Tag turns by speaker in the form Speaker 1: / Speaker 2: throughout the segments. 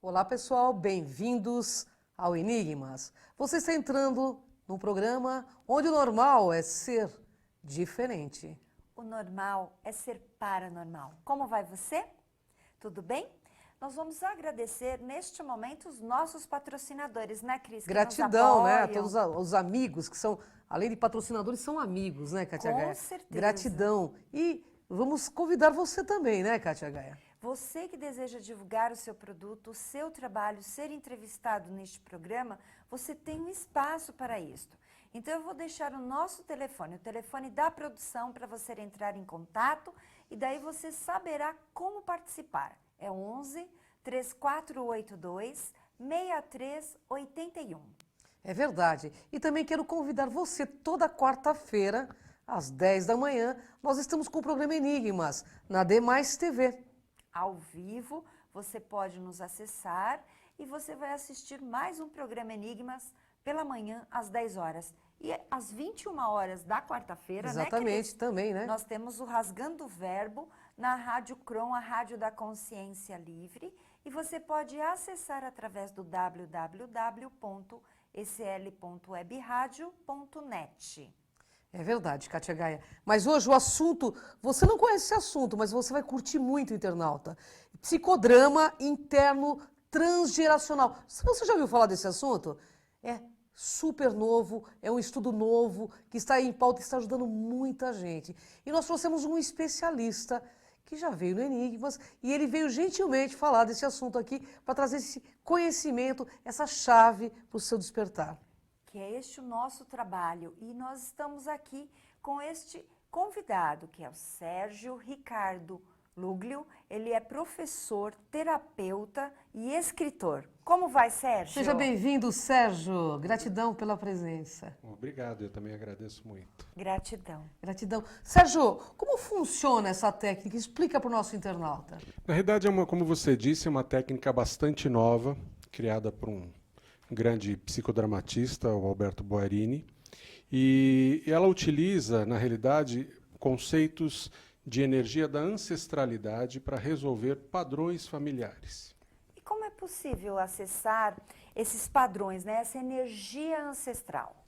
Speaker 1: Olá pessoal, bem-vindos ao Enigmas. Você está entrando num programa onde o normal é ser diferente.
Speaker 2: O normal é ser paranormal. Como vai você? Tudo bem? Nós vamos agradecer neste momento os nossos patrocinadores, né, Cris?
Speaker 1: Gratidão, né, a todos os amigos que são, além de patrocinadores, são amigos, né, Kátia Gaia?
Speaker 2: Com certeza.
Speaker 1: Gratidão. E vamos convidar você também, né, Kátia Gaia?
Speaker 2: Você que deseja divulgar o seu produto, o seu trabalho, ser entrevistado neste programa, você tem um espaço para isto. Então eu vou deixar o nosso telefone, o telefone da produção, para você entrar em contato e daí você saberá como participar. É 11 3482 6381.
Speaker 1: É verdade. E também quero convidar você toda quarta-feira, às 10 da manhã, nós estamos com o programa Enigmas, na Demais TV.
Speaker 2: Ao vivo, você pode nos acessar e você vai assistir mais um programa Enigmas pela manhã, às 10 horas. E às 21 horas da quarta-feira, né,
Speaker 1: Exatamente,
Speaker 2: Cris?
Speaker 1: também, né?
Speaker 2: Nós temos o Rasgando o Verbo na Rádio Cron, a Rádio da Consciência Livre. E você pode acessar através do www.ecl.webradio.net.
Speaker 1: É verdade, Kátia Gaia. Mas hoje o assunto, você não conhece esse assunto, mas você vai curtir muito, internauta. Psicodrama interno transgeracional. Você já ouviu falar desse assunto? É super novo, é um estudo novo, que está aí em pauta e está ajudando muita gente. E nós trouxemos um especialista que já veio no Enigmas e ele veio gentilmente falar desse assunto aqui para trazer esse conhecimento, essa chave para o seu despertar.
Speaker 2: Que é este o nosso trabalho. E nós estamos aqui com este convidado, que é o Sérgio Ricardo Luglio. Ele é professor, terapeuta e escritor. Como vai, Sérgio?
Speaker 1: Seja bem-vindo, Sérgio. Gratidão pela presença.
Speaker 3: Obrigado, eu também agradeço muito.
Speaker 2: Gratidão.
Speaker 1: Gratidão. Sérgio, como funciona essa técnica? Explica para o nosso internauta.
Speaker 3: Na realidade, como você disse, é uma técnica bastante nova, criada por um grande psicodramatista, o Alberto Boarini, e ela utiliza, na realidade, conceitos de energia da ancestralidade para resolver padrões familiares.
Speaker 2: E como é possível acessar esses padrões, né? Essa energia ancestral?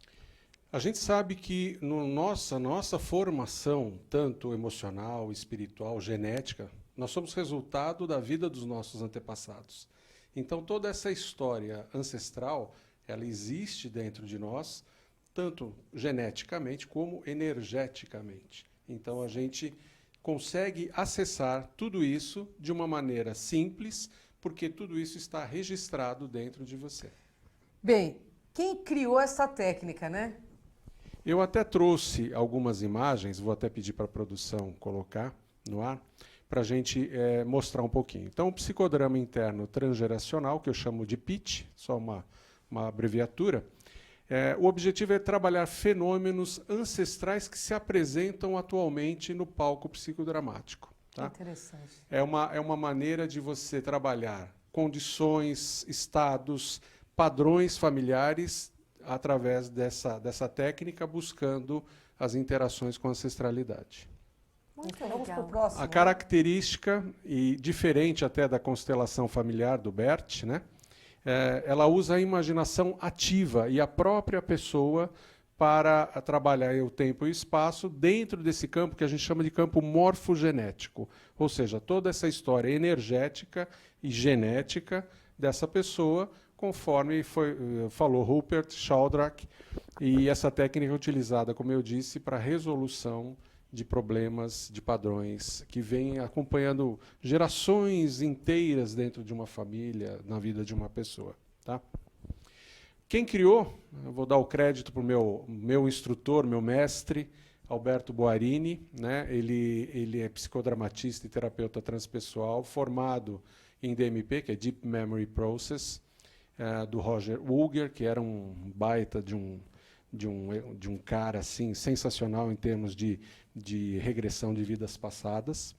Speaker 3: A gente sabe que nossa formação, tanto emocional, espiritual, genética, nós somos resultado da vida dos nossos antepassados. Então, toda essa história ancestral, ela existe dentro de nós, tanto geneticamente como energeticamente. Então, a gente consegue acessar tudo isso de uma maneira simples, porque tudo isso está registrado dentro de você.
Speaker 1: Bem, quem criou essa técnica, né?
Speaker 3: Eu até trouxe algumas imagens, vou até pedir para a produção colocar no ar, para a gente mostrar um pouquinho. Então, o psicodrama interno transgeracional, que eu chamo de PIT, só uma abreviatura, o objetivo é trabalhar fenômenos ancestrais que se apresentam atualmente no palco psicodramático. Tá?
Speaker 1: Interessante.
Speaker 3: É uma maneira de você trabalhar condições, estados, padrões familiares através dessa técnica, buscando as interações com a ancestralidade.
Speaker 2: Muito
Speaker 1: Vamos para o
Speaker 2: legal.
Speaker 1: próximo.
Speaker 3: A característica, e diferente até da constelação familiar do Bert, né, ela usa a imaginação ativa e a própria pessoa para trabalhar o tempo e o espaço dentro desse campo que a gente chama de campo morfogenético, ou seja, toda essa história energética e genética dessa pessoa, conforme falou Rupert Sheldrake, e essa técnica é utilizada, como eu disse, para resolução de problemas, de padrões, que vêm acompanhando gerações inteiras dentro de uma família, na vida de uma pessoa. Tá? Quem criou, eu vou dar o crédito para o meu instrutor, meu mestre, Alberto Boarini, né? Ele é psicodramatista e terapeuta transpessoal, formado em DMP, que é Deep Memory Process, do Roger Woolger, que era um baita de um cara assim, sensacional em termos de regressão de vidas passadas.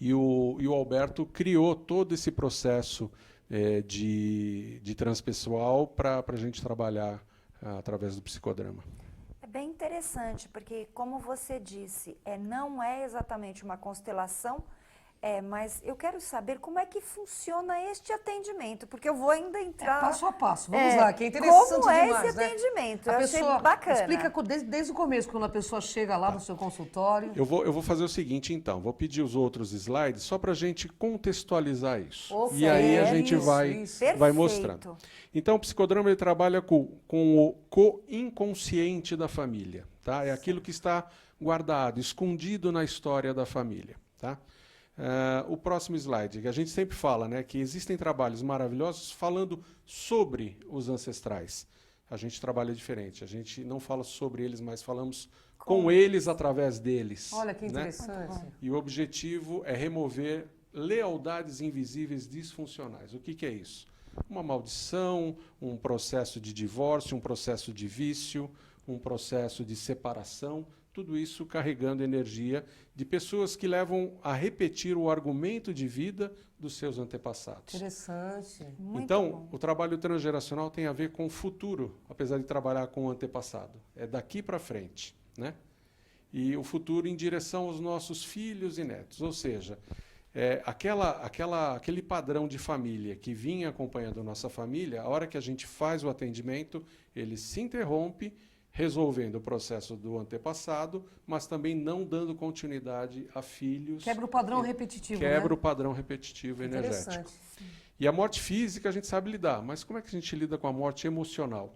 Speaker 3: E o Alberto criou todo esse processo de transpessoal para a gente trabalhar através do psicodrama.
Speaker 2: É bem interessante, porque como você disse, não é exatamente uma constelação Mas eu quero saber como é que funciona este atendimento, porque eu vou ainda entrar...
Speaker 1: Passo a passo, vamos lá, que é interessante
Speaker 2: Como é
Speaker 1: demais,
Speaker 2: esse
Speaker 1: né?
Speaker 2: atendimento?
Speaker 1: A
Speaker 2: Eu achei
Speaker 1: pessoa,
Speaker 2: bacana.
Speaker 1: explica desde o começo, quando a pessoa chega lá no seu consultório.
Speaker 3: Eu vou fazer o seguinte, então. Vou pedir os outros slides só para a gente contextualizar isso.
Speaker 1: Opa,
Speaker 3: E aí a gente
Speaker 1: isso,
Speaker 3: vai
Speaker 1: isso.
Speaker 3: mostrando.
Speaker 2: Perfeito.
Speaker 3: Então, o psicodrama ele trabalha com o co-inconsciente da família. Tá? É aquilo que está guardado, escondido na história da família. Tá? O próximo slide, que a gente sempre fala, né, que existem trabalhos maravilhosos falando sobre os ancestrais. A gente trabalha diferente, a gente não fala sobre eles, mas falamos com eles através deles.
Speaker 1: Olha que
Speaker 3: né?
Speaker 1: interessante.
Speaker 3: E o objetivo é remover lealdades invisíveis disfuncionais. O que é isso? Uma maldição, um processo de divórcio, um processo de vício, um processo de separação, tudo isso carregando energia de pessoas que levam a repetir o argumento de vida dos seus antepassados.
Speaker 1: Interessante.
Speaker 2: Muito
Speaker 3: Então,
Speaker 2: bom.
Speaker 3: o trabalho transgeracional tem a ver com o futuro, apesar de trabalhar com o antepassado. É daqui para frente, né? E o futuro em direção aos nossos filhos e netos. Ou seja, aquele padrão de família que vinha acompanhando a nossa família, a hora que a gente faz o atendimento, ele se interrompe, resolvendo o processo do antepassado, mas também não dando continuidade a filhos.
Speaker 1: Quebra o padrão repetitivo,
Speaker 3: Quebra
Speaker 1: né?
Speaker 3: o padrão repetitivo energético.
Speaker 1: Interessante.
Speaker 3: E a morte física a gente sabe lidar, mas como é que a gente lida com a morte emocional?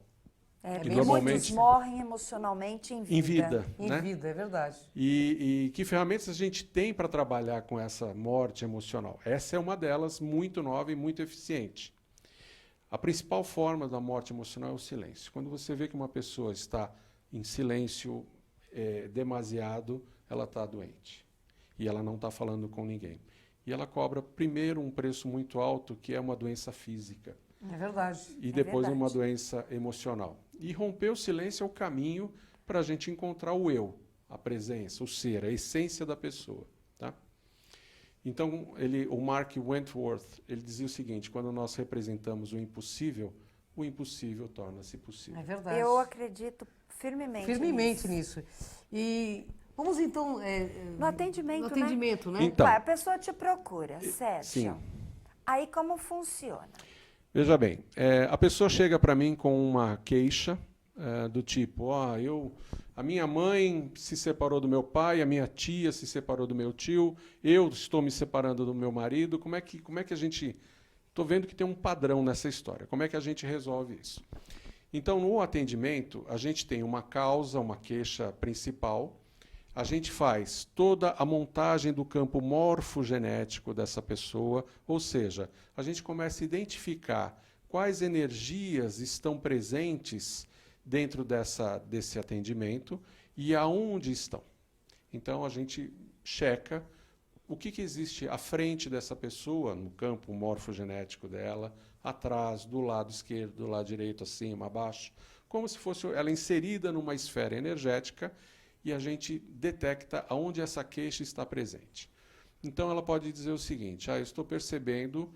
Speaker 3: Que
Speaker 1: bem
Speaker 3: normalmente
Speaker 2: Muitos morrem emocionalmente em vida.
Speaker 3: em vida,
Speaker 1: Em
Speaker 3: né?
Speaker 1: vida, é verdade.
Speaker 3: E que ferramentas a gente tem para trabalhar com essa morte emocional? Essa é uma delas, muito nova e muito eficiente. A principal forma da morte emocional é o silêncio. Quando você vê que uma pessoa está em silêncio demasiado, ela está doente. E ela não está falando com ninguém. E ela cobra, primeiro, um preço muito alto, que é uma doença física.
Speaker 1: É verdade.
Speaker 3: E depois
Speaker 2: verdade.
Speaker 3: uma doença emocional. E romper o silêncio é o caminho para a gente encontrar o eu, a presença, o ser, a essência da pessoa. Tá? Então, o Mark Wentworth, ele dizia o seguinte, quando nós representamos o impossível torna-se possível.
Speaker 1: É verdade.
Speaker 2: Eu acredito firmemente
Speaker 1: nisso. E vamos então...
Speaker 2: No atendimento,
Speaker 1: no atendimento, né?
Speaker 3: Então,
Speaker 2: A pessoa te procura, Sérgio.
Speaker 3: sim.
Speaker 2: Aí como funciona?
Speaker 3: Veja bem, a pessoa chega para mim com uma queixa do tipo, a minha mãe se separou do meu pai, a minha tia se separou do meu tio, eu estou me separando do meu marido, como é que a gente... Estou vendo que tem um padrão nessa história, como é que a gente resolve isso? Então, no atendimento, a gente tem uma causa, uma queixa principal, a gente faz toda a montagem do campo morfogenético dessa pessoa, ou seja, a gente começa a identificar quais energias estão presentes dentro desse atendimento e aonde estão. Então, a gente checa o que existe à frente dessa pessoa, no campo morfogenético dela, atrás, do lado esquerdo, do lado direito, acima, abaixo, como se fosse ela inserida numa esfera energética, e a gente detecta aonde essa queixa está presente. Então, ela pode dizer o seguinte, eu estou percebendo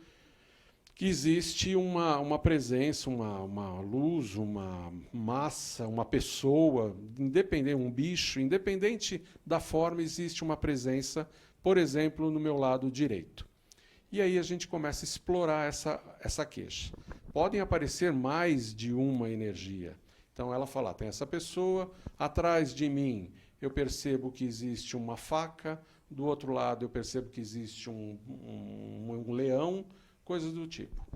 Speaker 3: que existe uma presença, uma luz, uma massa, uma pessoa, um bicho, independente da forma, existe uma presença, por exemplo, no meu lado direito. E aí a gente começa a explorar essa queixa. Podem aparecer mais de uma energia. Então ela fala, tem essa pessoa, atrás de mim eu percebo que existe uma faca, do outro lado eu percebo que existe um leão, coisas do tipo.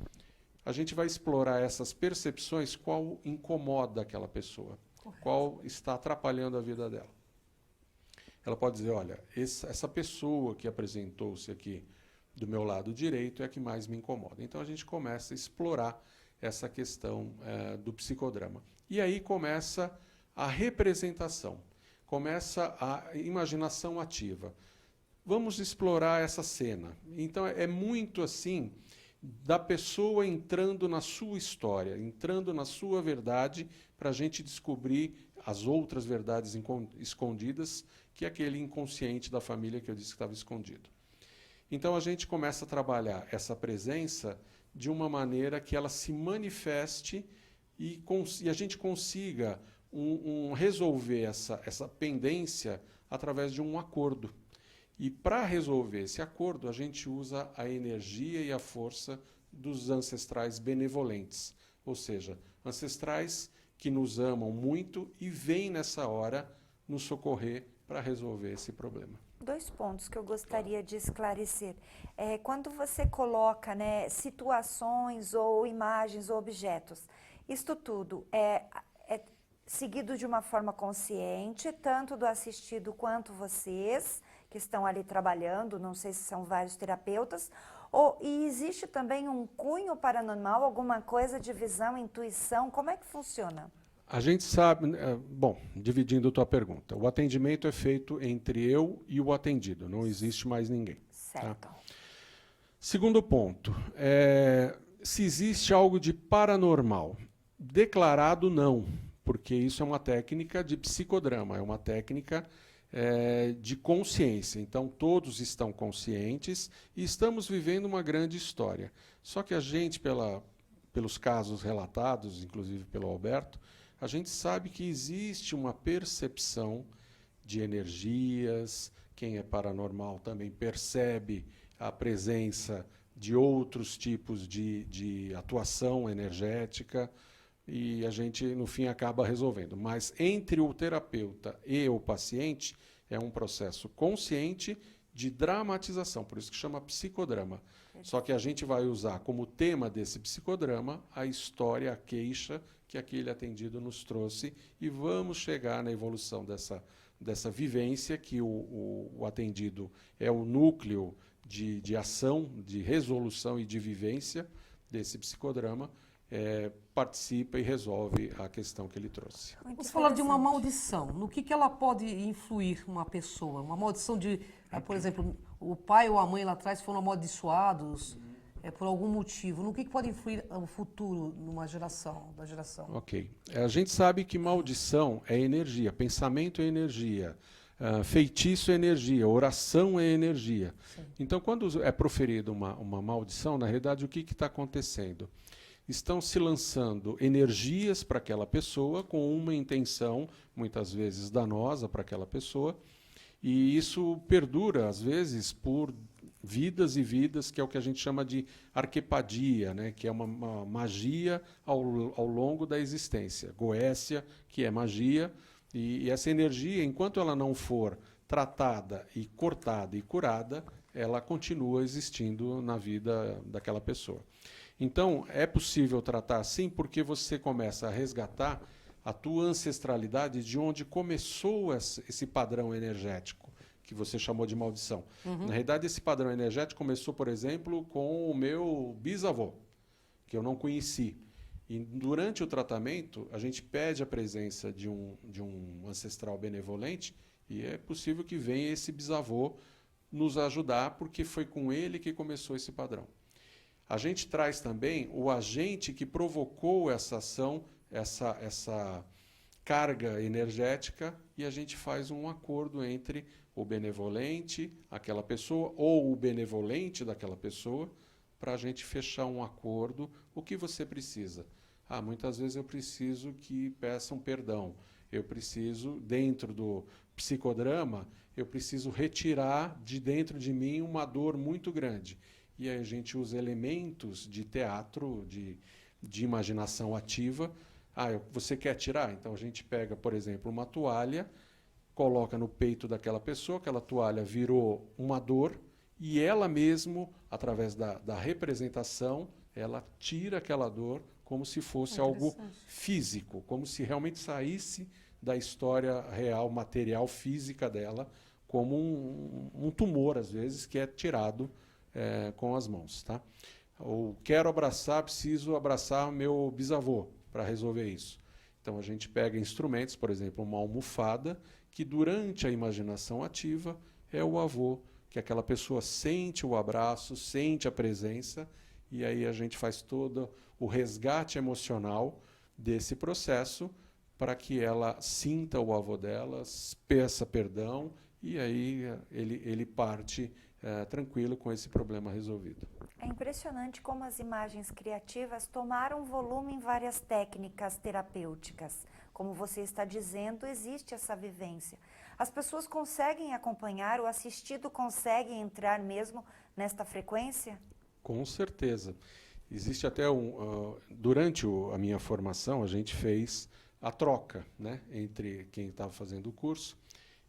Speaker 3: A gente vai explorar essas percepções, qual incomoda aquela pessoa, qual está atrapalhando a vida dela. Ela pode dizer, olha, essa pessoa que apresentou-se aqui do meu lado direito é a que mais me incomoda. Então a gente começa a explorar essa questão do psicodrama. E aí começa a representação, começa a imaginação ativa. Vamos explorar essa cena. Então é muito assim, da pessoa entrando na sua história, entrando na sua verdade, para a gente descobrir as outras verdades escondidas, que é aquele inconsciente da família que eu disse que estava escondido. Então a gente começa a trabalhar essa presença de uma maneira que ela se manifeste e a gente consiga resolver essa pendência através de um acordo. E para resolver esse acordo, a gente usa a energia e a força dos ancestrais benevolentes, ou seja, ancestrais que nos amam muito e vêm nessa hora nos socorrer para resolver esse problema.
Speaker 2: 2 pontos que eu gostaria de esclarecer. Quando você coloca, né, situações ou imagens ou objetos, isto tudo é seguido de uma forma consciente, tanto do assistido quanto vocês, que estão ali trabalhando, não sei se são vários terapeutas, e existe também um cunho paranormal, alguma coisa de visão, intuição, como é que funciona?
Speaker 3: A gente sabe, bom, dividindo a tua pergunta, o atendimento é feito entre eu e o atendido, não existe mais ninguém.
Speaker 2: Certo.
Speaker 3: Tá? Segundo ponto, se existe algo de paranormal, declarado não, porque isso é uma técnica de psicodrama, é uma técnica de consciência. Então, todos estão conscientes e estamos vivendo uma grande história. Só que a gente, pelos casos relatados, inclusive pelo Alberto, a gente sabe que existe uma percepção de energias, quem é paranormal também percebe a presença de outros tipos de atuação energética, e a gente, no fim, acaba resolvendo. Mas entre o terapeuta e o paciente é um processo consciente de dramatização, por isso que chama psicodrama. Só que a gente vai usar como tema desse psicodrama a história, a queixa que aquele atendido nos trouxe, e vamos chegar na evolução dessa vivência, que o atendido é o núcleo de ação, de resolução e de vivência desse psicodrama, participa e resolve a questão que ele trouxe.
Speaker 1: Vamos falar de uma maldição. No que ela pode influir uma pessoa? Uma maldição de, por exemplo, o pai ou a mãe lá atrás foram amaldiçoados por algum motivo. No que pode influir o futuro numa geração, da geração?
Speaker 3: Ok. A gente sabe que maldição é energia, pensamento é energia, feitiço é energia, oração é energia. Sim. Então, quando é proferida uma maldição, na realidade, o que está acontecendo? Estão se lançando energias para aquela pessoa com uma intenção, muitas vezes danosa para aquela pessoa, e isso perdura, às vezes, por vidas e vidas, que é o que a gente chama de arquepadia, né? Que é uma magia ao longo da existência. Goécia, que é magia, e essa energia, enquanto ela não for tratada e cortada e curada, ela continua existindo na vida daquela pessoa. Então, é possível tratar assim porque você começa a resgatar a tua ancestralidade de onde começou esse padrão energético, que você chamou de maldição. Na realidade, esse padrão energético começou, por exemplo, com o meu bisavô, que eu não conheci. E durante o tratamento, a gente pede a presença de um ancestral benevolente, e é possível que venha esse bisavô nos ajudar, porque foi com ele que começou esse padrão. A gente traz também o agente que provocou essa ação, essa carga energética, e a gente faz um acordo entre o benevolente, aquela pessoa, ou o benevolente daquela pessoa, para a gente fechar um acordo. O que você precisa? Muitas vezes eu preciso que peçam perdão. Eu preciso, dentro do psicodrama, eu preciso retirar de dentro de mim uma dor muito grande. E aí a gente usa elementos de teatro, de imaginação ativa. Você quer tirar? Então a gente pega, por exemplo, uma toalha, coloca no peito daquela pessoa, aquela toalha virou uma dor, e ela mesmo, através da representação, ela tira aquela dor como se fosse algo físico, como se realmente saísse da história real, material, física dela, como um tumor, às vezes, que é tirado com as mãos. Tá? Ou quero abraçar, preciso abraçar meu bisavô para resolver isso. Então a gente pega instrumentos, por exemplo, uma almofada, que durante a imaginação ativa é o avô, que aquela pessoa sente o abraço, sente a presença, e aí a gente faz todo o resgate emocional desse processo para que ela sinta o avô dela, peça perdão, e aí ele parte tranquilo com esse problema resolvido.
Speaker 2: É impressionante como as imagens criativas tomaram volume em várias técnicas terapêuticas. como você está dizendo, existe essa vivência. As pessoas conseguem acompanhar, o assistido consegue entrar mesmo nesta frequência?
Speaker 3: Com certeza. Existe até durante a minha formação, a gente fez a troca, né, entre quem estava fazendo o curso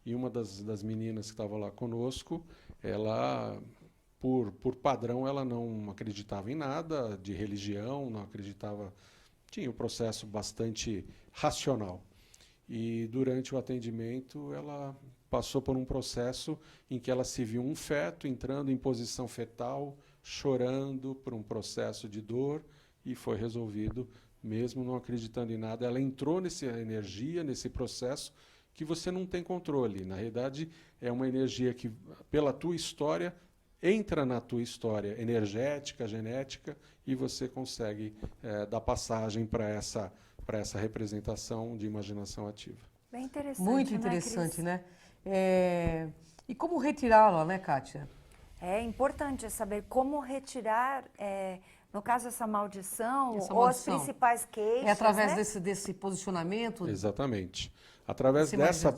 Speaker 3: e uma das meninas que estava lá conosco, ela, por padrão, ela não acreditava em nada de religião, não acreditava, tinha um processo bastante racional. E durante o atendimento, ela passou por um processo em que ela se viu um feto entrando em posição fetal, chorando por um processo de dor, e foi resolvido, mesmo não acreditando em nada. Ela entrou nessa energia, nesse processo, que você não tem controle. Na realidade, é uma energia que, pela tua história, entra na tua história energética, genética, e você consegue dar passagem para essa representação de imaginação ativa.
Speaker 2: Bem interessante,
Speaker 1: Muito interessante, né? E como retirá-la, né, Kátia?
Speaker 2: É importante saber como retirar, no caso, essa maldição,
Speaker 1: Essa
Speaker 2: ou
Speaker 1: maldição.
Speaker 2: as principais queixas.
Speaker 1: É através
Speaker 2: né?
Speaker 1: desse posicionamento?
Speaker 3: Exatamente. Através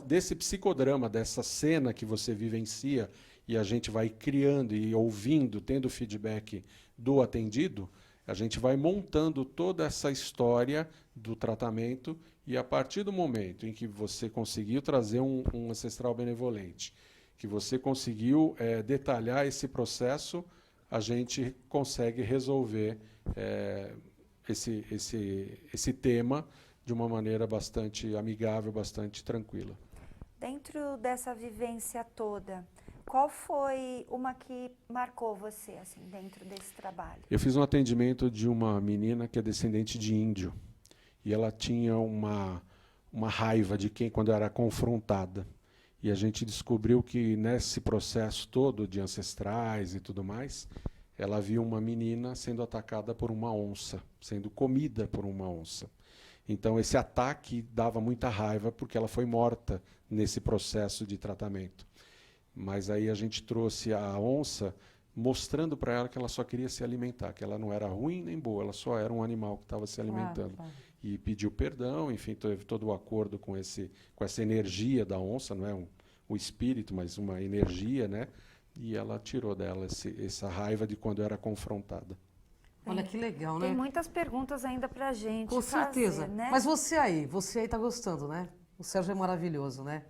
Speaker 3: desse psicodrama, dessa cena que você vivencia, e a gente vai criando e ouvindo, tendo feedback do atendido, a gente vai montando toda essa história do tratamento, e a partir do momento em que você conseguiu trazer um ancestral benevolente, que você conseguiu detalhar esse processo, a gente consegue resolver esse tema de uma maneira bastante amigável, bastante tranquila.
Speaker 2: Dentro dessa vivência toda, qual foi uma que marcou você, assim, dentro desse trabalho?
Speaker 3: Eu fiz um atendimento de uma menina que é descendente de índio, e ela tinha uma raiva de quando era confrontada. E a gente descobriu que nesse processo todo de ancestrais e tudo mais, ela viu uma menina sendo atacada por uma onça, sendo comida por uma onça. Então esse ataque dava muita raiva porque ela foi morta nesse processo de tratamento. Mas aí a gente trouxe a onça mostrando para ela que ela só queria se alimentar, que ela não era ruim nem boa, ela só era um animal que estava se alimentando.
Speaker 1: Claro.
Speaker 3: E pediu perdão, enfim, teve todo o acordo com essa energia da onça, não é o espírito, mas uma energia, né? E ela tirou dela essa raiva de quando era confrontada.
Speaker 1: Olha que legal, né?
Speaker 2: Tem muitas perguntas ainda pra gente
Speaker 1: Com
Speaker 2: fazer,
Speaker 1: certeza.
Speaker 2: né?
Speaker 1: Mas você aí tá gostando, né? O Sérgio é maravilhoso, né?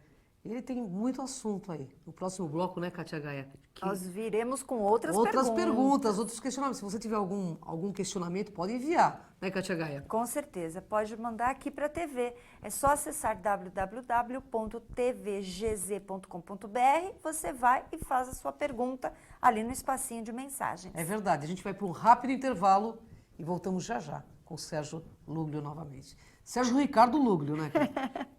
Speaker 1: Ele tem muito assunto aí. No próximo bloco, né, Kátia Gaia?
Speaker 2: Nós viremos com outras
Speaker 1: perguntas, outros questionamentos. Se você tiver algum questionamento, pode enviar, né, Kátia Gaia?
Speaker 2: Com certeza, pode mandar aqui para a TV. É só acessar www.tvgz.com.br, você vai e faz a sua pergunta ali no espacinho de mensagens.
Speaker 1: É verdade. A gente vai para um rápido intervalo e voltamos já já com o Sérgio Luglio novamente. Sérgio Ricardo Luglio, né, cara?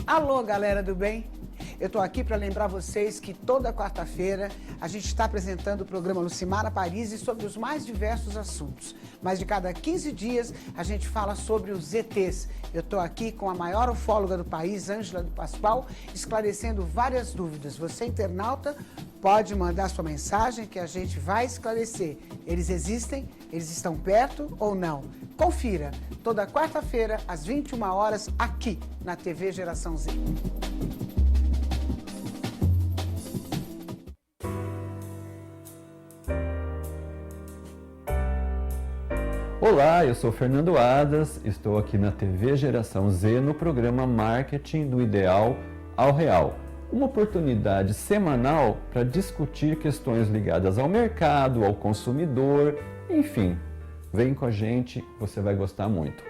Speaker 4: Alô, galera do bem? Eu tô aqui para lembrar vocês que toda quarta-feira a gente está apresentando o programa Lucimara Paris sobre os mais diversos assuntos. Mas de cada 15 dias a gente fala sobre os ETs. Eu tô aqui com a maior ufóloga do país, Ângela do Pascoal, esclarecendo várias dúvidas. Você, internauta, pode mandar sua mensagem que a gente vai esclarecer. Eles existem? Eles estão perto ou não? Confira, toda quarta-feira, às 21 horas, aqui na TV Geração Z.
Speaker 5: Olá, eu sou Fernando Adas, estou aqui na TV Geração Z no programa Marketing do Ideal ao Real. Uma oportunidade semanal para discutir questões ligadas ao mercado, ao consumidor, enfim. Vem com a gente, você vai gostar muito.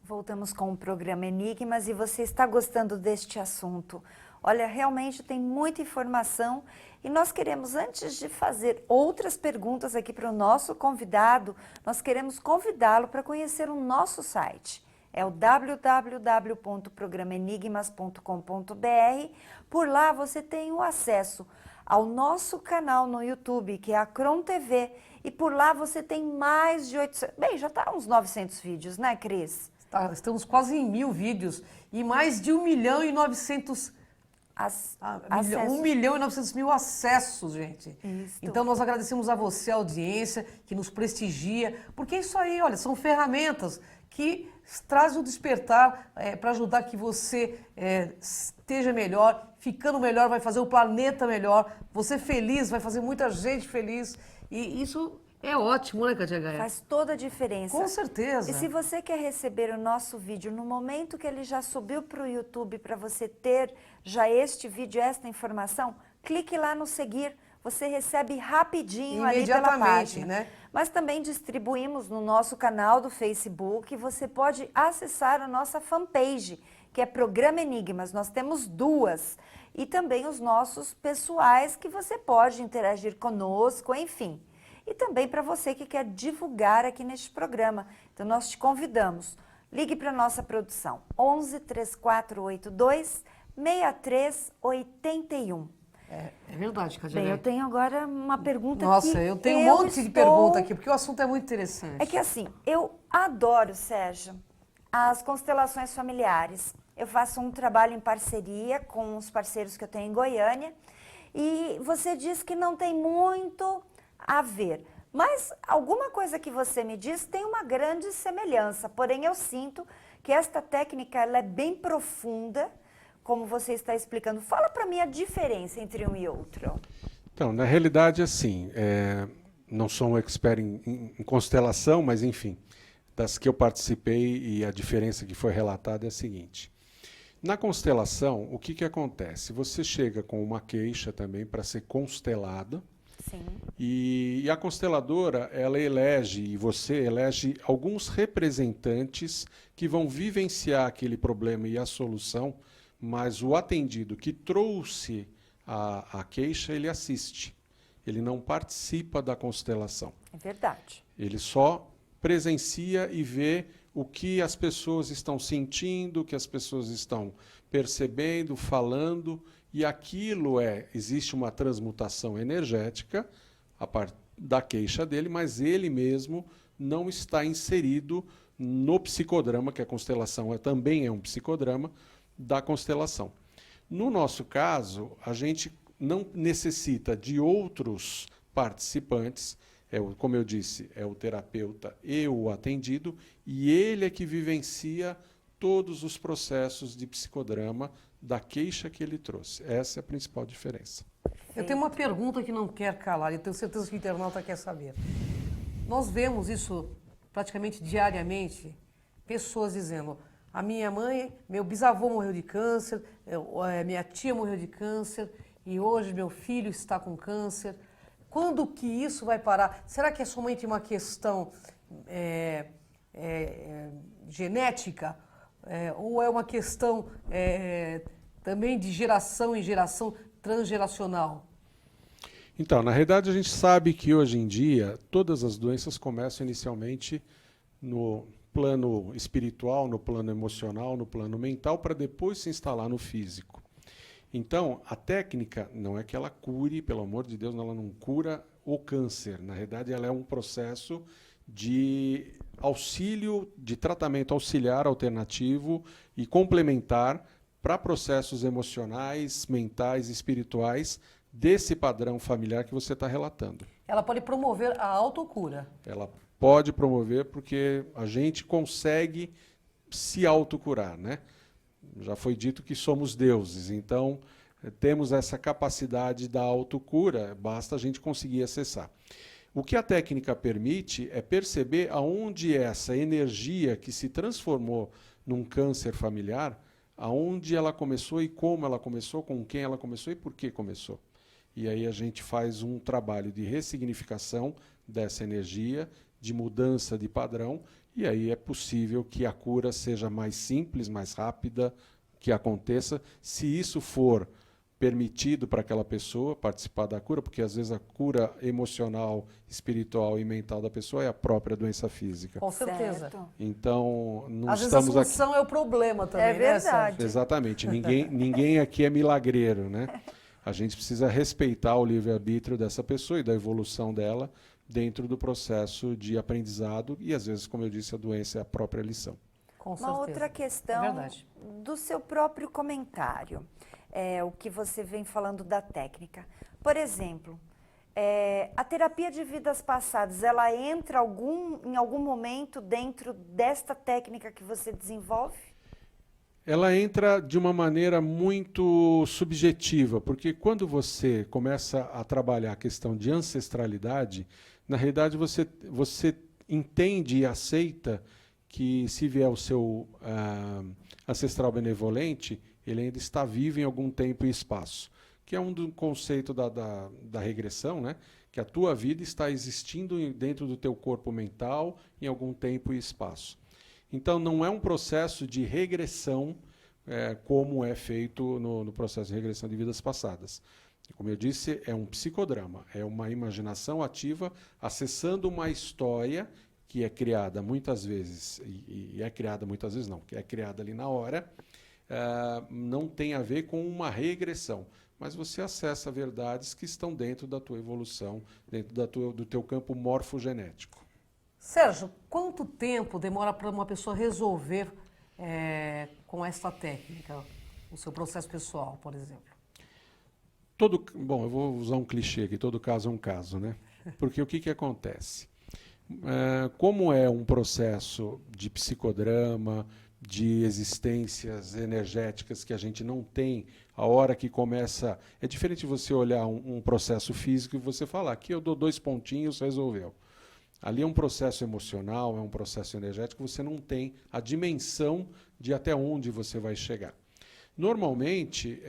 Speaker 2: Voltamos com o programa Enigmas e você está gostando deste assunto. Olha, realmente tem muita informação e nós queremos, antes de fazer outras perguntas aqui para o nosso convidado, nós queremos convidá-lo para conhecer o nosso site. É o www.programenigmas.com.br. Por lá você tem o acesso ao nosso canal no YouTube, que é a Cron TV. E por lá você tem mais de 800... Bem, já está uns 900 vídeos, né, Cris?
Speaker 1: Estamos quase em 1000 vídeos e mais de 1.900.000 1.900.000 acessos, gente.
Speaker 2: Isso.
Speaker 1: Então nós agradecemos a você, a audiência, que nos prestigia, porque é isso aí, olha, são ferramentas que trazem o despertar para ajudar que você esteja melhor, ficando melhor, vai fazer o planeta melhor, você feliz, vai fazer muita gente feliz, e isso é ótimo, né, Katia Gaia?
Speaker 2: Faz toda a diferença.
Speaker 1: Com certeza.
Speaker 2: E se você quer receber o nosso vídeo no momento que ele já subiu para o YouTube, para você ter já este vídeo, esta informação, clique lá no seguir. Você recebe rapidinho ali pela página.
Speaker 1: Né?
Speaker 2: Mas também distribuímos no nosso canal do Facebook. Você pode acessar a nossa fanpage, que é Programa Enigmas. Nós temos 2. E também os nossos pessoais, que você pode interagir conosco, enfim. E também para você que quer divulgar aqui neste programa. Então, nós te convidamos. Ligue para a nossa produção. 11 3482 6381.
Speaker 1: É verdade, Katia
Speaker 2: Bem,
Speaker 1: Gaia.
Speaker 2: eu tenho agora uma pergunta
Speaker 1: Nossa, eu tenho um monte de pergunta aqui, porque o assunto é muito interessante.
Speaker 2: É que assim, eu adoro, Sérgio, as constelações familiares. Eu faço um trabalho em parceria com os parceiros que eu tenho em Goiânia. E você diz que não tem muito a ver. Mas alguma coisa que você me diz tem uma grande semelhança. Porém, eu sinto que esta técnica ela é bem profunda, como você está explicando. Fala para mim a diferença entre um e outro.
Speaker 3: Então, na realidade, assim, não sou um expert em constelação, mas, enfim, das que eu participei e a diferença que foi relatada é a seguinte. Na constelação, o que acontece? Você chega com uma queixa também para ser constelada.
Speaker 2: Sim.
Speaker 3: E a consteladora, ela elege, e você elege alguns representantes que vão vivenciar aquele problema e a solução, mas o atendido que trouxe a queixa, ele assiste. Ele não participa da constelação.
Speaker 2: É verdade.
Speaker 3: Ele só presencia e vê o que as pessoas estão sentindo, o que as pessoas estão percebendo, falando, e aquilo existe uma transmutação energética a partir da queixa dele, mas ele mesmo não está inserido no psicodrama, que a constelação também é um psicodrama, da constelação. No nosso caso, a gente não necessita de outros participantes, como eu disse, é o terapeuta e o atendido, e ele é que vivencia todos os processos de psicodrama da queixa que ele trouxe. Essa é a principal diferença.
Speaker 1: Eu tenho uma pergunta que não quer calar, e tenho certeza que o internauta quer saber. Nós vemos isso praticamente diariamente, pessoas dizendo: a minha mãe, meu bisavô morreu de câncer, minha tia morreu de câncer e hoje meu filho está com câncer. Quando que isso vai parar? Será que é somente uma questão genética? Ou é uma questão também de geração em geração, transgeracional?
Speaker 3: Então, na realidade, a gente sabe que hoje em dia todas as doenças começam inicialmente no plano espiritual, no plano emocional, no plano mental, para depois se instalar no físico. Então, a técnica não é que ela cure, pelo amor de Deus, ela não cura o câncer. Na realidade, ela é um processo de auxílio, de tratamento auxiliar alternativo e complementar para processos emocionais, mentais, espirituais, desse padrão familiar que você está relatando.
Speaker 1: Ela pode promover a autocura.
Speaker 3: Ela pode promover porque a gente consegue se autocurar, né? Já foi dito que somos deuses, então temos essa capacidade da autocura, basta a gente conseguir acessar. O que a técnica permite é perceber aonde essa energia que se transformou num câncer familiar, aonde ela começou e como ela começou, com quem ela começou e por que começou. E aí a gente faz um trabalho de ressignificação dessa energia, de mudança de padrão, e aí é possível que a cura seja mais simples, mais rápida, que aconteça, se isso for permitido para aquela pessoa participar da cura, porque às vezes a cura emocional, espiritual e mental da pessoa é a própria doença física.
Speaker 1: Com certeza.
Speaker 2: Certo.
Speaker 3: Então, não
Speaker 1: Às vezes a
Speaker 3: estamos aqui...
Speaker 1: solução é o problema também,
Speaker 2: É
Speaker 1: né,
Speaker 2: verdade.
Speaker 1: Sérgio?
Speaker 3: Exatamente. Ninguém aqui é milagreiro, né? A gente precisa respeitar o livre-arbítrio dessa pessoa e da evolução dela dentro do processo de aprendizado e, às vezes, como eu disse, a doença é a própria lição.
Speaker 1: Com
Speaker 2: Uma
Speaker 1: certeza.
Speaker 2: outra
Speaker 1: É
Speaker 2: questão
Speaker 1: verdade.
Speaker 2: do seu próprio comentário, o que você vem falando da técnica. Por exemplo, a terapia de vidas passadas, ela entra em algum momento dentro desta técnica que você desenvolve?
Speaker 3: Ela entra de uma maneira muito subjetiva, porque quando você começa a trabalhar a questão de ancestralidade, na realidade você entende e aceita que se vier o seu ancestral benevolente, ele ainda está vivo em algum tempo e espaço, que é um do conceito da regressão, né? Que a tua vida está existindo dentro do teu corpo mental em algum tempo e espaço. Então, não é um processo de regressão como é feito no processo de regressão de vidas passadas. Como eu disse, é um psicodrama, é uma imaginação ativa acessando uma história que é criada muitas vezes, e é criada muitas vezes não, que é criada ali na hora, não tem a ver com uma regressão, mas você acessa verdades que estão dentro da tua evolução, dentro do teu campo morfogenético.
Speaker 1: Sérgio, quanto tempo demora para uma pessoa resolver com essa técnica o seu processo pessoal, por exemplo?
Speaker 3: Bom, eu vou usar um clichê aqui, todo caso é um caso, né? Porque o que acontece? Como é um processo de psicodrama, de existências energéticas que a gente não tem, a hora que começa... É diferente você olhar um processo físico e você falar, aqui eu dou 2 pontinhos, resolveu. Ali é um processo emocional, é um processo energético, você não tem a dimensão de até onde você vai chegar. Normalmente,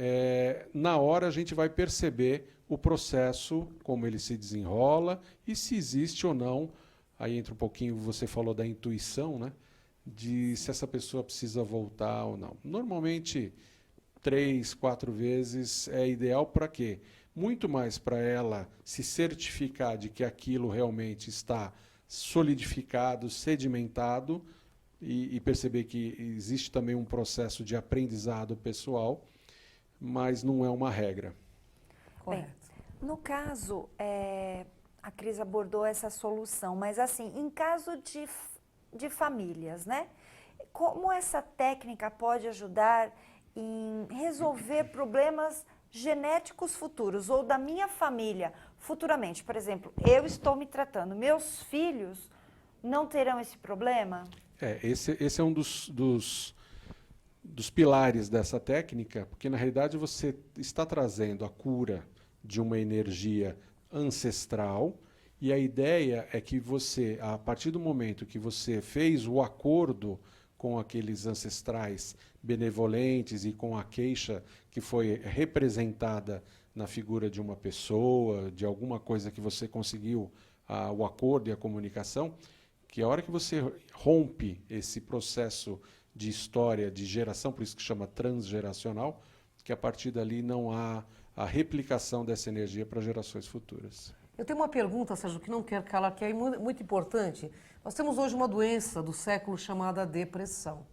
Speaker 3: na hora a gente vai perceber o processo, como ele se desenrola e se existe ou não, aí entra um pouquinho, você falou da intuição, né? De se essa pessoa precisa voltar ou não. Normalmente, 3, 4 vezes é ideal para quê? Muito mais para ela se certificar de que aquilo realmente está solidificado, sedimentado e perceber que existe também um processo de aprendizado pessoal, mas não é uma regra.
Speaker 2: Bem, no caso, a Cris abordou essa solução, mas assim, em caso de famílias, né? Como essa técnica pode ajudar em resolver problemas genéticos futuros ou da minha família futuramente? Por exemplo, eu estou me tratando, meus filhos não terão esse problema?
Speaker 3: Esse é um dos pilares dessa técnica, porque na realidade você está trazendo a cura de uma energia ancestral E a ideia é que você, a partir do momento que você fez o acordo com aqueles ancestrais benevolentes e com a queixa que foi representada na figura de uma pessoa, de alguma coisa que você conseguiu o acordo e a comunicação, que a hora que você rompe esse processo de história, de geração, por isso que chama transgeracional, que a partir dali não há a replicação dessa energia para gerações futuras.
Speaker 1: Eu tenho uma pergunta, Sérgio, que não quero calar, que é muito importante. Nós temos hoje uma doença do século chamada depressão.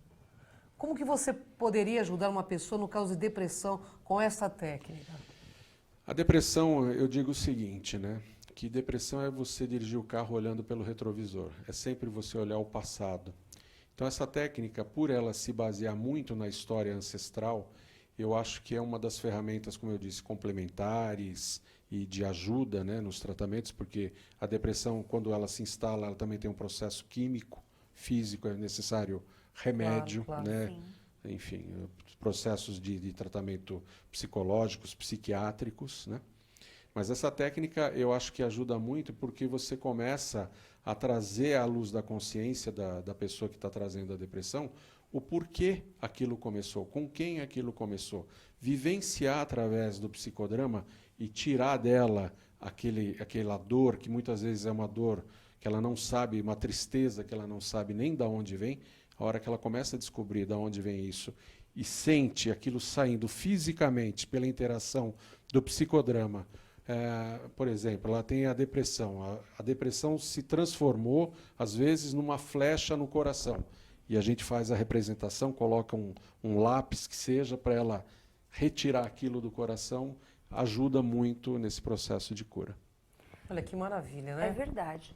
Speaker 1: Como que você poderia ajudar uma pessoa no caso de depressão com essa técnica?
Speaker 3: A depressão, eu digo o seguinte, né? Que depressão é você dirigir o carro olhando pelo retrovisor. É sempre você olhar o passado. Então essa técnica, por ela se basear muito na história ancestral, eu acho que é uma das ferramentas, como eu disse, complementares e de ajuda, né, nos tratamentos, porque a depressão, quando ela se instala, ela também tem um processo químico, físico, é necessário remédio,
Speaker 1: Claro,
Speaker 3: né?
Speaker 2: Sim.
Speaker 3: Enfim, processos de tratamento psicológicos, psiquiátricos, né? Mas essa técnica eu acho que ajuda muito porque você começa a trazer à luz da consciência da pessoa que está trazendo a depressão o porquê aquilo começou, com quem aquilo começou. Vivenciar através do psicodrama e tirar dela aquela dor, que muitas vezes é uma dor que ela não sabe, uma tristeza que ela não sabe nem de onde vem. A hora que ela começa a descobrir de onde vem isso e sente aquilo saindo fisicamente pela interação do psicodrama, por exemplo, ela tem a depressão. A depressão se transformou, às vezes, numa flecha no coração. E a gente faz a representação, coloca um lápis que seja para ela retirar aquilo do coração, ajuda muito nesse processo de cura.
Speaker 1: Olha que maravilha, né?
Speaker 2: É verdade.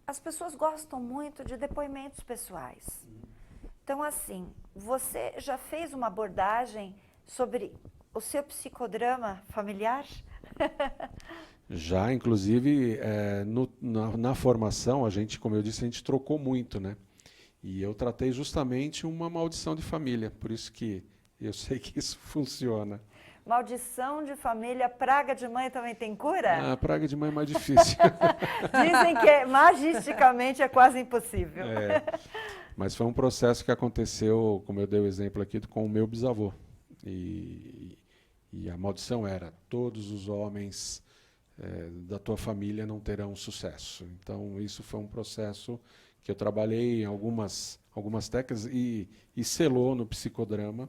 Speaker 2: As pessoas gostam muito de depoimentos pessoais. Então, assim, você já fez uma abordagem sobre o seu psicodrama familiar?
Speaker 3: Já, inclusive, na formação, a gente, como eu disse, a gente trocou muito, né? E eu tratei justamente uma maldição de família, por isso que eu sei que isso funciona.
Speaker 2: Maldição de família, praga de mãe também tem cura?
Speaker 3: A praga de mãe é mais difícil.
Speaker 2: Dizem que magisticamente é quase impossível.
Speaker 3: Mas foi um processo que aconteceu, como eu dei o exemplo aqui, com o meu bisavô. E a maldição era: todos os homens da tua família não terão sucesso. Então, isso foi um processo que eu trabalhei em algumas técnicas e selou no psicodrama.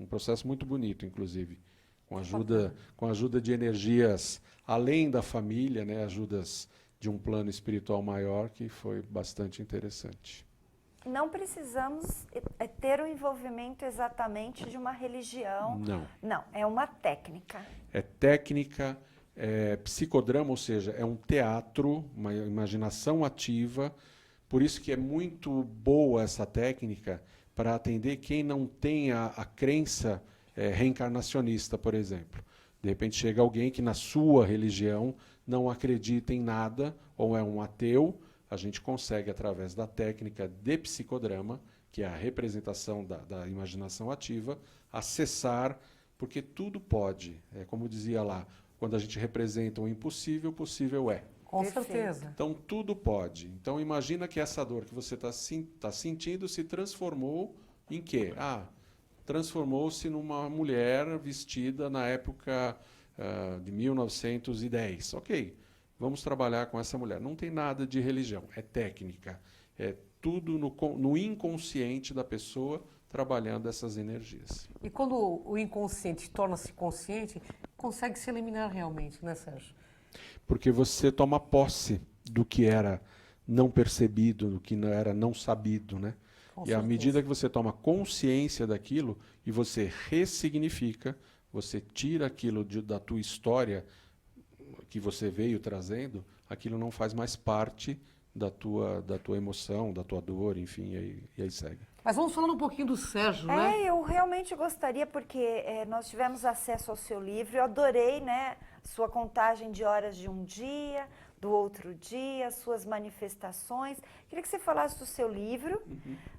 Speaker 3: Um processo muito bonito, inclusive, com a ajuda de energias além da família, né, ajudas de um plano espiritual maior, que foi bastante interessante.
Speaker 2: Não precisamos ter o envolvimento exatamente de uma religião.
Speaker 3: Não.
Speaker 2: Não, é uma técnica.
Speaker 3: É técnica, psicodrama, ou seja, é um teatro, uma imaginação ativa. Por isso que é muito boa essa técnica para atender quem não tem a crença reencarnacionista, por exemplo. De repente chega alguém que na sua religião não acredita em nada ou é um ateu. A gente consegue, através da técnica de psicodrama, que é a representação da imaginação ativa, acessar, porque tudo pode. É como dizia lá, quando a gente representa o impossível, o possível é.
Speaker 1: Com
Speaker 2: Perfeito.
Speaker 1: certeza.
Speaker 3: Então, tudo pode. Então, imagina que essa dor que você está sentindo se transformou em quê? Transformou-se numa mulher vestida na época de 1910. Ok, vamos trabalhar com essa mulher. Não tem nada de religião, é técnica. É tudo no inconsciente da pessoa trabalhando essas energias.
Speaker 1: E quando o inconsciente torna-se consciente, consegue se eliminar realmente, né, Sérgio?
Speaker 3: Porque você toma posse do que era não percebido, do que era não sabido, né?
Speaker 1: Com
Speaker 3: E à
Speaker 1: certeza.
Speaker 3: medida que você toma consciência daquilo e você ressignifica, você tira aquilo da tua história que você veio trazendo, aquilo não faz mais parte da tua emoção, da tua dor, enfim, e aí segue.
Speaker 1: Mas vamos falar um pouquinho do Sérgio, né?
Speaker 2: Eu realmente gostaria, porque nós tivemos acesso ao seu livro, eu adorei, né, sua contagem de horas de um dia, do outro dia, suas manifestações. Queria que você falasse do seu livro,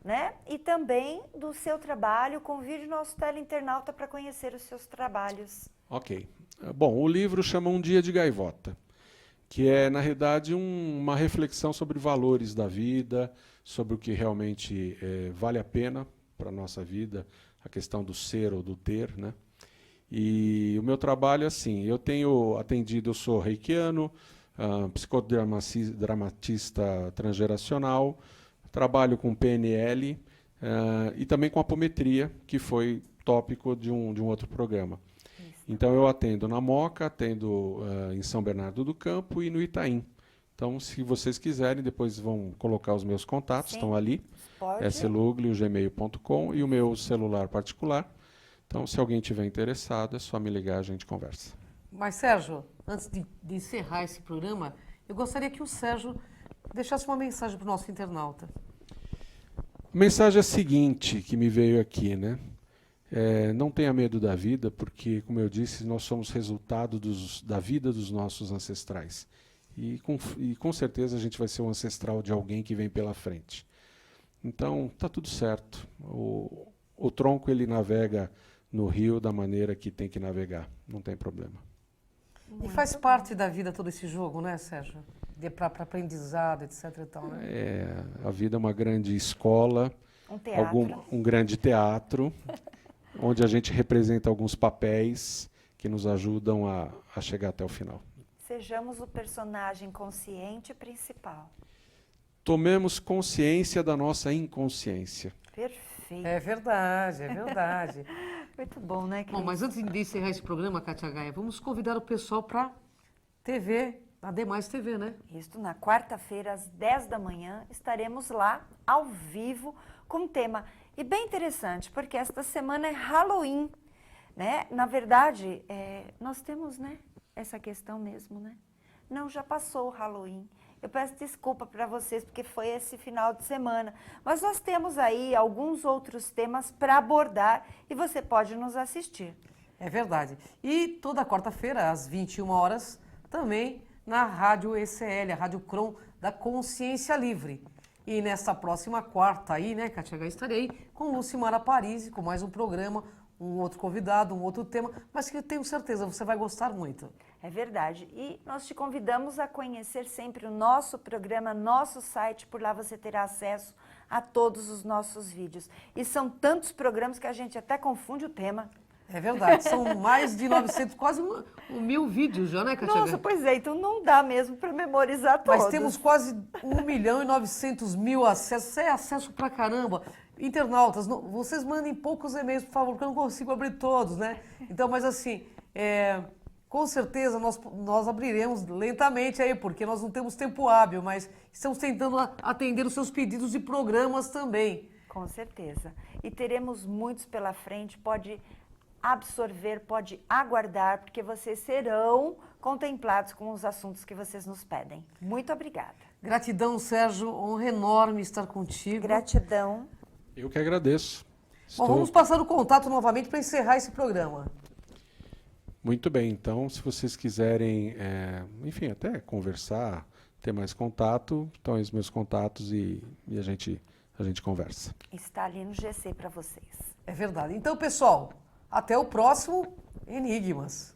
Speaker 2: né, e também do seu trabalho. Convide o nosso teleinternauta para conhecer os seus trabalhos.
Speaker 3: Ok. Bom, o livro chama Um Dia de Gaivota. que é, na realidade, uma reflexão sobre valores da vida, sobre o que realmente vale a pena para a nossa vida, a questão do ser ou do ter, né? E o meu trabalho é assim, eu tenho atendido, eu sou reikiano, psicodramatista transgeracional, trabalho com PNL e também com apometria, que foi tópico de um outro programa. Então eu atendo na Moca, atendo em São Bernardo do Campo e no Itaim. Então, se vocês quiserem, depois vão colocar os meus contatos, estão ali, sluglio@gmail.com e o meu celular particular. Então, se alguém tiver interessado, é só me ligar, a gente conversa.
Speaker 1: Mas, Sérgio, antes de encerrar esse programa, eu gostaria que o Sérgio deixasse uma mensagem para o nosso internauta.
Speaker 3: A mensagem é a seguinte, que me veio aqui, né? Não tenha medo da vida, porque, como eu disse, nós somos resultado da vida dos nossos ancestrais. E com certeza a gente vai ser um ancestral de alguém que vem pela frente. Então, tá tudo certo. O tronco, ele navega no rio da maneira que tem que navegar. Não tem problema.
Speaker 1: E faz parte da vida todo esse jogo, né, Sérgio? Para aprendizado, etc. E tal, né?
Speaker 3: A vida é uma grande escola, um grande teatro, onde a gente representa alguns papéis que nos ajudam a chegar até o final.
Speaker 2: Sejamos o personagem consciente principal.
Speaker 3: Tomemos consciência da nossa inconsciência.
Speaker 2: Perfeito.
Speaker 1: É verdade, é verdade.
Speaker 2: Muito bom, né, Cris?
Speaker 1: Bom, mas antes de encerrar esse programa, Kátia Gaia, vamos convidar o pessoal para TV, a Demais TV, né?
Speaker 2: Isso, na quarta-feira, às 10 da manhã, estaremos lá, ao vivo, com um tema. E bem interessante, porque esta semana é Halloween, né? Na verdade, nós temos, né, essa questão mesmo, né? Não, já passou o Halloween. Eu peço desculpa para vocês, porque foi esse final de semana. Mas nós temos aí alguns outros temas para abordar e você pode nos assistir.
Speaker 1: É verdade. E toda quarta-feira, às 21 horas, também na Rádio ECL, a Rádio Cron da Consciência Livre. E nesta próxima quarta aí, né, Kátia Gaia, estarei com Lucimara Parisi, com mais um programa, um outro convidado, um outro tema, mas que eu tenho certeza você vai gostar muito.
Speaker 2: É verdade. E nós te convidamos a conhecer sempre o nosso programa, nosso site, por lá você terá acesso a todos os nossos vídeos. E são tantos programas que a gente até confunde o tema.
Speaker 1: É verdade, são mais de 900, quase 1.000 vídeos já, né, Kátia Gaia?
Speaker 2: Nossa, pois é, então não dá mesmo para memorizar todos.
Speaker 1: Mas temos quase 1.900.000 acessos, isso é acesso pra caramba. Internautas, vocês mandem poucos e-mails, por favor, porque eu não consigo abrir todos, né? Então, mas assim, com certeza nós abriremos lentamente aí, porque nós não temos tempo hábil, mas estamos tentando atender os seus pedidos de programas também.
Speaker 2: Com certeza. E teremos muitos pela frente, pode absorver, pode aguardar, porque vocês serão contemplados com os assuntos que vocês nos pedem. Muito obrigada.
Speaker 1: Gratidão, Sérgio, honra enorme estar contigo.
Speaker 2: Gratidão.
Speaker 3: Eu que agradeço.
Speaker 1: Bom, vamos passar o contato novamente para encerrar esse programa.
Speaker 3: Muito bem, então, se vocês quiserem, enfim, até conversar, ter mais contato, então os meus contatos e a gente conversa.
Speaker 2: Está ali no GC para vocês.
Speaker 1: É verdade. Então, pessoal, até o próximo Enigmas.